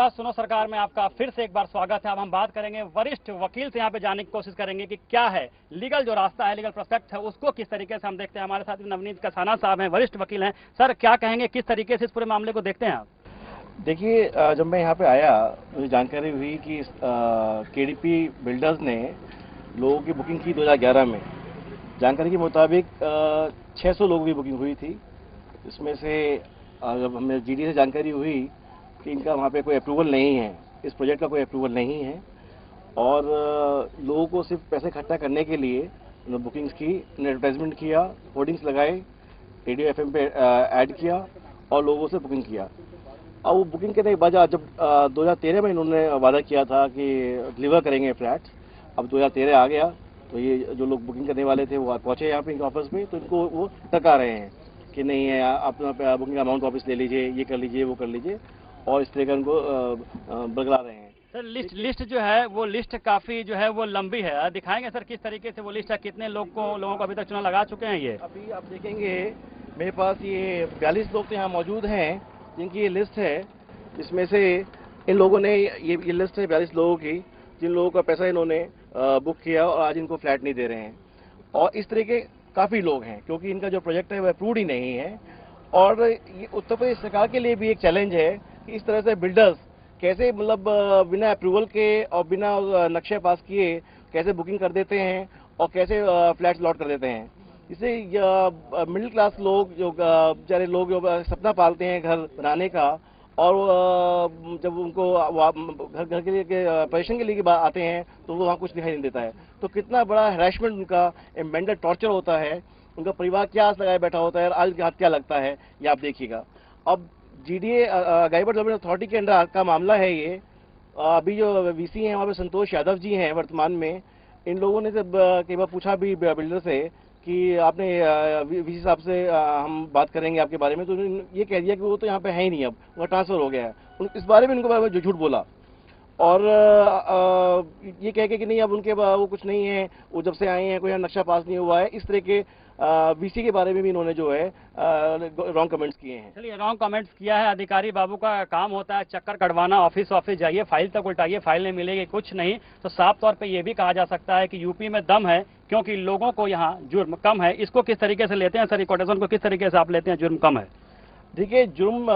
नमस्कार, सुनो सरकार में आपका फिर से एक बार स्वागत है। अब हम बात करेंगे वरिष्ठ वकील से, यहाँ पे जाने की कोशिश करेंगे कि क्या है लीगल जो रास्ता है, लीगल प्रोस्पेक्ट है, उसको किस तरीके से हम देखते हैं। हमारे साथ नवनीत कसाना साहब हैं, वरिष्ठ वकील हैं। सर, क्या कहेंगे, किस तरीके से इस पूरे मामले को देखते हैं आप? देखिए, जब मैं यहाँ पे आया मुझे जानकारी हुई कि केडीपी बिल्डर्स ने लोगों की बुकिंग की 2011 में। जानकारी के मुताबिक 600 लोगों की बुकिंग हुई थी। इसमें से जब हमें जीडी से जानकारी हुई कि इनका वहाँ पे कोई अप्रूवल नहीं है, इस प्रोजेक्ट का कोई अप्रूवल नहीं है, और लोगों को सिर्फ पैसे इकट्ठा करने के लिए बुकिंग्स की, एडवर्टाइजमेंट किया, होर्डिंग्स लगाए, रेडियो एफएम पे ऐड किया और लोगों से बुकिंग किया। अब वो बुकिंग करने के बाद जब 2013 में इन्होंने वादा किया था कि डिलीवर करेंगे फ्लैट्स, अब 2013 आ गया तो ये जो लोग बुकिंग करने वाले थे वो पहुंचे यहाँ पे इनके ऑफिस में, तो इनको वो टका रहे हैं कि नहीं है, आप बुकिंग अमाउंट वापस ले लीजिए, ये कर लीजिए, वो कर लीजिए, और इस तरह का उनको बरगला रहे हैं। सर, लिस्ट जो है वो लिस्ट काफी जो है वो लंबी है। दिखाएंगे सर किस तरीके से वो लिस्ट है, कितने लोगों को अभी तक चुनाव लगा चुके हैं ये? अभी आप देखेंगे मेरे पास ये 42 लोग तो यहाँ मौजूद हैं जिनकी ये लिस्ट है। इसमें से इन लोगों ने ये लिस्ट है 42 लोगों की जिन लोगों का पैसा इन्होंने बुक किया और आज इनको फ्लैट नहीं दे रहे हैं। और इस तरह के काफ़ी लोग हैं क्योंकि इनका जो प्रोजेक्ट है वह अप्रूव्ड ही नहीं है। और ये उत्तर प्रदेश सरकार के लिए भी एक चैलेंज है कि इस तरह से बिल्डर्स कैसे मतलब बिना अप्रूवल के और बिना नक्शे पास किए कैसे बुकिंग कर देते हैं और कैसे फ्लैट्स लॉट कर देते हैं। इससे मिडिल क्लास लोग जो बेचारे लोग जो सपना पालते हैं घर बनाने का, और जब उनको घर के लिए परेशान के लिए आते हैं तो वो वहाँ कुछ दिखाई नहीं देता है। तो कितना बड़ा हैरेसमेंट उनका, मेंटल टॉर्चर होता है, उनका परिवार क्या आस लगाए बैठा होता है, आज के हाथ क्या लगता है ये आप देखिएगा। अब जीडीए गाइबर डेवलपमेंट अथॉरिटी के अंडर का मामला है ये। अभी जो वीसी हैं वहाँ पे संतोष यादव जी हैं वर्तमान में। इन लोगों ने जब कई बार पूछा भी बिल्डर से कि आपने वीसी साहब से हम बात करेंगे आपके बारे में, तो उन्होंने ये कह दिया कि वो तो यहाँ पे है ही नहीं, अब उनका ट्रांसफर हो गया है। इस बारे में उनको जो झूठ बोला और ये कह के कि नहीं अब उनके वो कुछ नहीं है, वो जब से आए हैं कोई नक्शा पास नहीं हुआ है। इस तरह के वीसी के बारे में भी इन्होंने जो है रॉन्ग कमेंट्स किए हैं। चलिए, रॉन्ग कमेंट्स किया है। अधिकारी बाबू का काम होता है चक्कर कटवाना, ऑफिस जाइए, फाइल तक उल्टाइए, फाइल नहीं मिलेगी, कुछ नहीं। तो साफ तौर पे ये भी कहा जा सकता है कि यूपी में दम है क्योंकि लोगों को यहाँ जुर्म कम है। इसको किस तरीके से लेते हैं सर, कोटेशन को किस तरीके से आप लेते हैं, जुर्म कम है? देखिए, जुर्म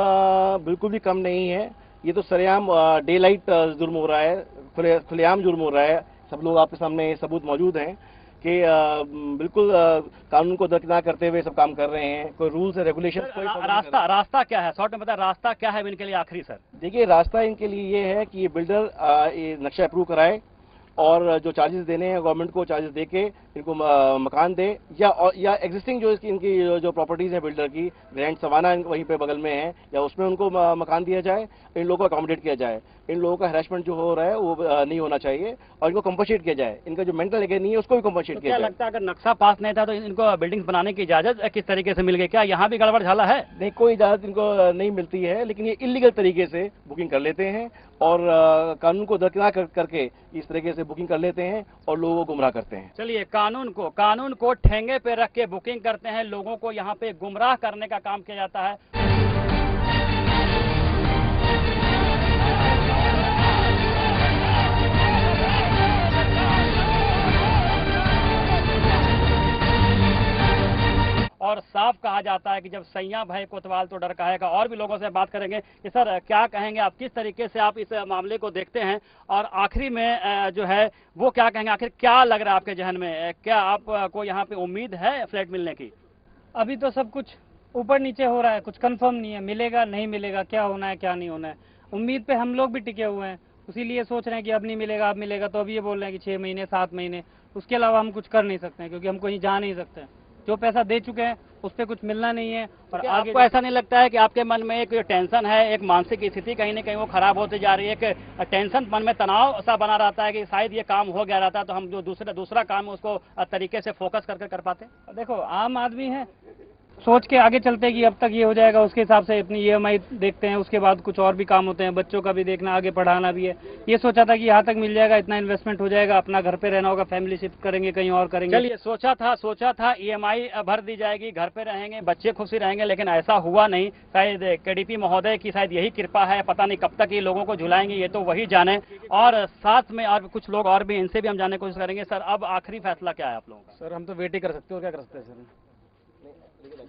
बिल्कुल भी कम नहीं है। ये तो सरेआम डे लाइट जुर्म हो रहा है, खुलेआम जुर्म हो रहा है। सब लोग आपके सामने सबूत मौजूद हैं कि बिल्कुल कानून को दरकिनार करते हुए सब काम कर रहे हैं। कोई रूल्स है, रेगुलेशन, कोई रास्ता क्या है, शॉर्ट में बता, रास्ता क्या है इनके लिए आखिरी सर? देखिए, रास्ता इनके लिए ये है कि ये बिल्डर ये नक्शा अप्रूव कराए और जो चार्जेस देने हैं गवर्नमेंट को चार्जेस देके इनको मकान दे, या एग्जिस्टिंग जो इनकी जो प्रॉपर्टीज हैं बिल्डर की, ग्रैंड सवाना वहीं पे बगल में है, या उसमें उनको मकान दिया जाए, इन लोगों को अकोमोडेट किया जाए। इन लोगों का हरासमेंट जो हो रहा है वो नहीं होना चाहिए और इनको कंपनसेट किया जाए। इनका जो मेंटल एगे नहीं है उसको भी कंपनसेट किया जाए। क्या लगता है अगर नक्शा पास नहीं था तो इनको बिल्डिंग्स बनाने की इजाजत किस तरीके से मिल गई? क्या यहाँ भी गड़बड़ झाला है? नहीं, कोई इजाजत इनको नहीं मिलती है, लेकिन ये इलीगल तरीके से बुकिंग कर लेते हैं और कानून को दरकिनार करके इस तरीके से बुकिंग कर लेते हैं और लोगों को गुमराह करते हैं। चलिए, कानून को ठेंगे पे रख के बुकिंग करते हैं, लोगों को यहाँ पे गुमराह करने का काम किया जाता है। और साफ कहा जाता है कि जब सैया भय कोतवाल तो डर कहेगा। और भी लोगों से बात करेंगे कि सर क्या कहेंगे आप, किस तरीके से आप इस मामले को देखते हैं, और आखिरी में जो है वो क्या कहेंगे, आखिर क्या लग रहा है आपके जहन में, क्या आपको यहाँ पे उम्मीद है फ्लैट मिलने की? अभी तो सब कुछ ऊपर नीचे हो रहा है, कुछ कंफर्म नहीं है, मिलेगा नहीं मिलेगा, क्या होना है क्या नहीं होना है। उम्मीद पे हम लोग भी टिके हुए हैं, इसीलिए सोच रहे हैं कि अब नहीं मिलेगा, अब मिलेगा। तो अब ये बोल रहे हैं कि 6 महीने 7 महीने, उसके अलावा हम कुछ कर नहीं सकते हैं क्योंकि हम कहीं जा नहीं सकते हैं। जो पैसा दे चुके हैं उस पर कुछ मिलना नहीं है। और आगे आपको ऐसा नहीं लगता है कि आपके मन में एक टेंशन है, एक मानसिक स्थिति कहीं ना कहीं वो खराब होती जा रही है, एक टेंशन मन में तनाव सा बना रहता है कि शायद ये काम हो गया रहता तो हम जो दूसरा काम है उसको तरीके से फोकस करके कर पाते? देखो, आम आदमी है, सोच के आगे चलते हैं कि अब तक ये हो जाएगा, उसके हिसाब से अपनी EMI देखते हैं, उसके बाद कुछ और भी काम होते हैं, बच्चों का भी देखना, आगे पढ़ाना भी है। ये सोचा था कि यहाँ तक मिल जाएगा, इतना इन्वेस्टमेंट हो जाएगा, अपना घर पे रहना होगा, फैमिली शिफ्ट करेंगे, कहीं और करेंगे। चलिए, सोचा था EMI भर दी जाएगी, घर पे रहेंगे, बच्चे खुशी रहेंगे, लेकिन ऐसा हुआ नहीं। शायद KDP महोदय की शायद यही कृपा है, पता नहीं कब तक ये लोगों को झुलाएंगे, ये तो वही जाने। और साथ में और कुछ लोग और भी, इनसे भी हम जानने की कोशिश करेंगे। सर, अब आखिरी फैसला क्या है आप लोगों का? सर हम तो वेट ही कर सकते हो, क्या कर सकते हैं सर?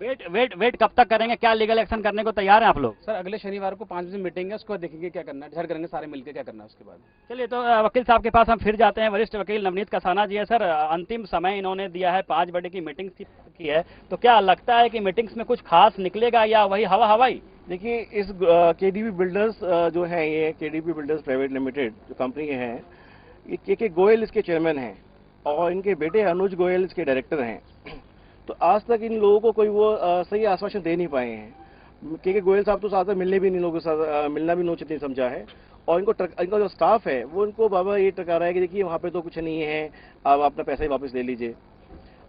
वेट कब तक करेंगे? क्या लीगल एक्शन करने को तैयार हैं आप लोग? सर अगले शनिवार को 5 बजे मीटिंग है, उसको देखेंगे क्या करना है, डिसाइड करेंगे सारे मिलकर क्या करना है उसके बाद। चलिए, तो वकील साहब के पास हम फिर जाते हैं। वरिष्ठ वकील नवनीत कसाना जी है। सर, अंतिम समय इन्होंने दिया है, 5 बजे की मीटिंग की है, तो क्या लगता है कि मीटिंग्स में कुछ खास निकलेगा या वही हवाई? देखिए, इस KDP बिल्डर्स जो है, ये KDP बिल्डर्स प्राइवेट लिमिटेड जो कंपनी है, ये KK गोयल इसके चेयरमैन हैं और इनके बेटे अनुज गोयल इसके डायरेक्टर हैं। तो आज तक इन लोगों को कोई वो सही आश्वासन दे नहीं पाए हैं। KK गोयल साहब तो साथ मिलने भी नहीं, लोगों के साथ मिलना भी उचित नहीं समझा है। और इनका जो स्टाफ है वो इनको बाबा ये टका रहा है कि देखिए वहाँ पे तो कुछ नहीं है, अब अपना पैसा ही वापस ले लीजिए।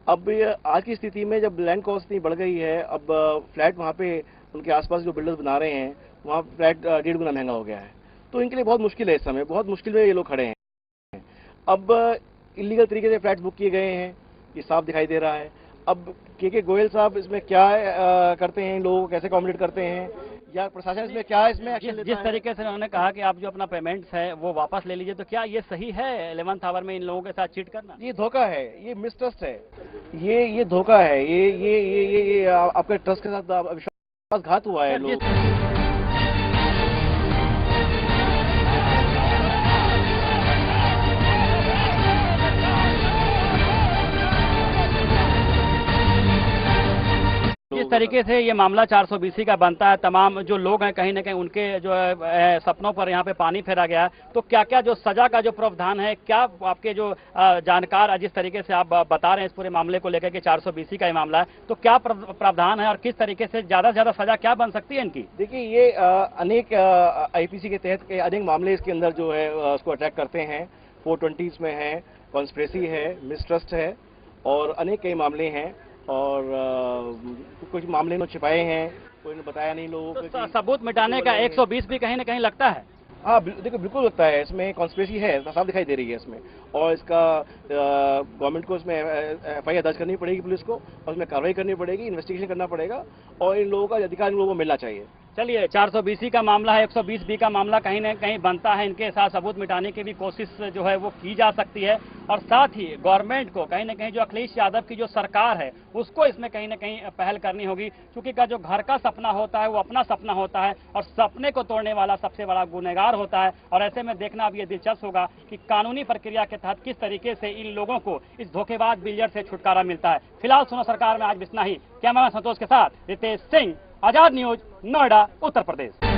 अब आज की स्थिति में जब लैंड कॉस्ट इतनी बढ़ गई है, अब फ्लैट वहाँ पे उनके आसपास जो बिल्डर्स बना रहे हैं, वहाँ फ्लैट 1.5 गुना महंगा हो गया है। तो इनके लिए बहुत मुश्किल है, इस समय बहुत मुश्किल में ये लोग खड़े हैं। अब इलीगल तरीके से फ्लैट बुक किए गए हैं, ये साफ दिखाई दे रहा है। अब KK गोयल साहब इसमें क्या करते हैं, इन लोगों को कैसे अकोमोडेट करते हैं, या प्रशासन इसमें क्या इसमें एक्शन लेता जिस है? तरीके से उन्होंने कहा कि आप जो अपना पेमेंट्स है वो वापस ले लीजिए, तो क्या ये सही है 11th आवर में इन लोगों के साथ चीट करना? ये धोखा है, ये मिसट्रस्ट है, ये धोखा है, ये आपके ट्रस्ट के साथ विश्वासघात हुआ है लोग। जिस तरीके से ये मामला 420 का बनता है, तमाम जो लोग हैं कहीं ना कहीं उनके जो है सपनों पर यहाँ पे पानी फेरा गया है। तो क्या क्या जो सजा का जो प्रावधान है, क्या आपके जो जानकार जिस तरीके से आप बता रहे हैं इस पूरे मामले को लेकर के 420 का ये मामला है, तो क्या प्रावधान है और किस तरीके से ज्यादा से ज्यादा सजा क्या बन सकती है इनकी? देखिए, ये अनेक IPC के तहत अनेक मामले इसके अंदर जो है उसको अटैक करते हैं। 420 में है, कॉन्स्पिरेसी है, मिसट्रस्ट है और अनेक कई मामले हैं। और कुछ मामले में छिपाए हैं, कोई ने बताया नहीं लोगों को। तो सबूत मिटाने का 120 भी कहीं ना कहीं लगता है। हाँ, देखो बिल्कुल लगता है, इसमें कॉन्स्पिरेसी है, साफ दिखाई दे रही है इसमें। और इसका गवर्नमेंट को इसमें FIR दर्ज करनी पड़ेगी, पुलिस को, और उसमें कार्रवाई करनी पड़ेगी, इन्वेस्टिगेशन करना पड़ेगा और इन लोगों का अधिकार इन लोगों को मिलना चाहिए। चलिए, 420 का मामला है, 120 का मामला कहीं ना कहीं बनता है, इनके साथ सबूत मिटाने की भी कोशिश जो है वो की जा सकती है। और साथ ही गवर्नमेंट को कहीं ना कहीं जो अखिलेश यादव की जो सरकार है उसको इसमें कहीं ना कहीं पहल करनी होगी, क्योंकि का जो घर का सपना होता है वो अपना सपना होता है और सपने को तोड़ने वाला सबसे बड़ा गुनहगार होता है। और ऐसे में देखना अब ये दिलचस्प होगा कि कानूनी प्रक्रिया के तहत किस तरीके से इन लोगों को इस धोखेबाज बिल्डर से छुटकारा मिलता है। फिलहाल सुनो सरकार में आज इतना ही। कैमरामैन संतोष के साथ रितेश सिंह, आजाद न्यूज, नोएडा, उत्तर प्रदेश।